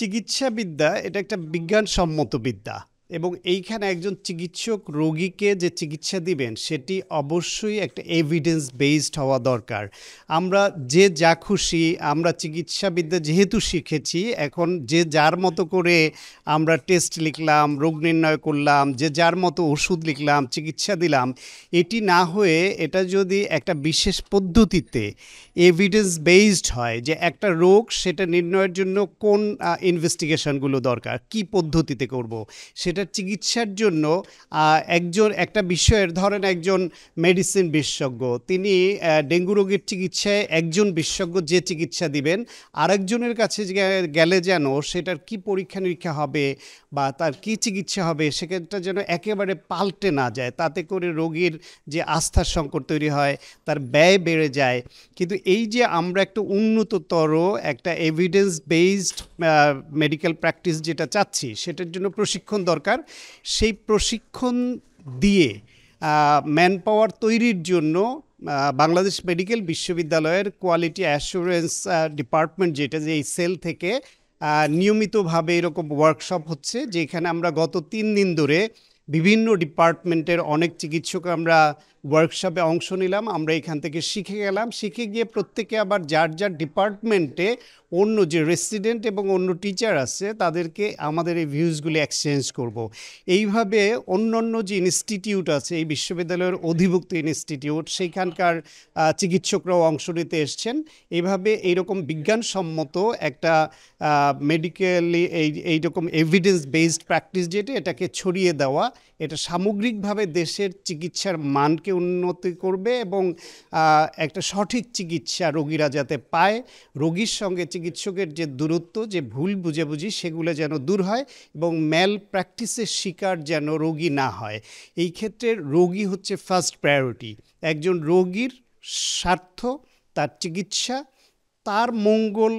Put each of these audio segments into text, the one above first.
চিকিৎসাবিদ্যা এটা একটা বিজ্ঞানসম্মত বিদ্যা এবং এইখানে একজন চিকিৎসক রোগীকে যে চিকিৎসা দিবেন সেটি অবশ্যই একটা এভিডেন্স বেসড হওয়া দরকার। আমরা যে যা খুশি আমরা চিকিৎসাবিদ্যা যেহেতু শিখেছি এখন যে যার মতো করে আমরা টেস্ট লিখলাম, রোগ নির্ণয় করলাম, যে যার মতো ওষুধ লিখলাম, চিকিৎসা দিলাম, এটি না হয়ে এটা যদি একটা বিশেষ পদ্ধতিতে এভিডেন্স বেসড হয় যে একটা রোগ সেটা নির্ণয়ের জন্য কোন ইনভেস্টিগেশনগুলো দরকার, কি পদ্ধতিতে করব, সেটার চিকিৎসার জন্য একটা বিষয়ের ধরেন একজন মেডিসিন বিশেষজ্ঞ তিনি ডেঙ্গু রোগের চিকিৎসায় একজন বিশেষজ্ঞ যে চিকিৎসা দিবেন আরেকজনের কাছে গেলে যেন সেটার কি পরীক্ষা নিরীক্ষা হবে বা তার কি চিকিৎসা হবে সেক্ষেত্রে যেন একেবারে পাল্টে না যায়, তাতে করে রোগীর যে আস্থার সংকট তৈরি হয়, তার ব্যয় বেড়ে যায়। কিন্তু এই যে আমরা একটা উন্নততর একটা এভিডেন্স বেসড মেডিকেল প্র্যাকটিস যেটা চাচ্ছি সেটার জন্য প্রশিক্ষণ দরকার। সেই প্রশিক্ষণ দিয়ে ম্যান পাওয়ার তৈরির জন্য বাংলাদেশ মেডিকেল বিশ্ববিদ্যালয়ের কোয়ালিটি অ্যাসুরেন্স ডিপার্টমেন্ট যেটা, যে এই সেল থেকে নিয়মিতভাবে এরকম ওয়ার্কশপ হচ্ছে, যেখানে আমরা গত 3 দিন ধরে বিভিন্ন ডিপার্টমেন্টের অনেক চিকিৎসক আমরা ওয়ার্কশপে অংশ নিলাম। আমরা এখান থেকে শিখে গেলাম, শিখে গিয়ে প্রত্যেকে আবার যার যার ডিপার্টমেন্টে অন্য যে রেসিডেন্ট এবং অন্য টিচার আছে তাদেরকে আমাদের এই ভিউজগুলি এক্সচেঞ্জ করব। এইভাবে অন্য যে ইনস্টিটিউট আছে এই বিশ্ববিদ্যালয়ের অধিভুক্ত ইনস্টিটিউট সেইখানকার চিকিৎসকরাও অংশ নিতে এসছেন। এইভাবে এইরকম বিজ্ঞানসম্মত একটা মেডিকেলি এইরকম এভিডেন্স বেসড প্র্যাকটিস যেটা, এটাকে ছড়িয়ে দেওয়া, এটা সামগ্রিকভাবে দেশের চিকিৎসার মানকে উন্নতি করবে এবং একটা সঠিক চিকিৎসা রোগীরা যাতে পায়, রোগীর সঙ্গে চিকিৎসকের যে দূরত্ব, যে ভুল বুঝাবুঝি সেগুলো যেন দূর হয় এবং ম্যাল প্র্যাকটিসের শিকার যেন রোগী না হয়। এই ক্ষেত্রে রোগী হচ্ছে ফার্স্ট প্রায়োরিটি। একজন রোগীর স্বার্থ, তার চিকিৎসা, তার মঙ্গল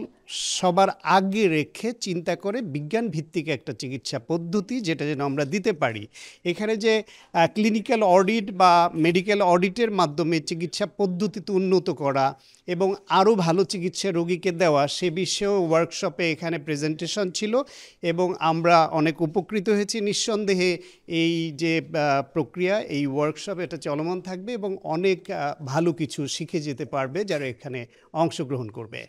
সবার আগে রেখে চিন্তা করে বিজ্ঞান ভিত্তিক একটা চিকিৎসা পদ্ধতি যেটা যেন আমরা দিতে পারি। এখানে যে ক্লিনিক্যাল অডিট বা মেডিকেল অডিটের মাধ্যমে চিকিৎসা পদ্ধতিতে উন্নত করা এবং আরও ভালো চিকিৎসা রোগীকে দেওয়া, সে বিষয়েও ওয়ার্কশপে এখানে প্রেজেন্টেশন ছিল এবং আমরা অনেক উপকৃত হয়েছি। নিঃসন্দেহে এই যে প্রক্রিয়া, এই ওয়ার্কশপ এটা চলমান থাকবে এবং অনেক ভালো কিছু শিখে যেতে পারবে যারা এখানে অংশগ্রহণ করবে।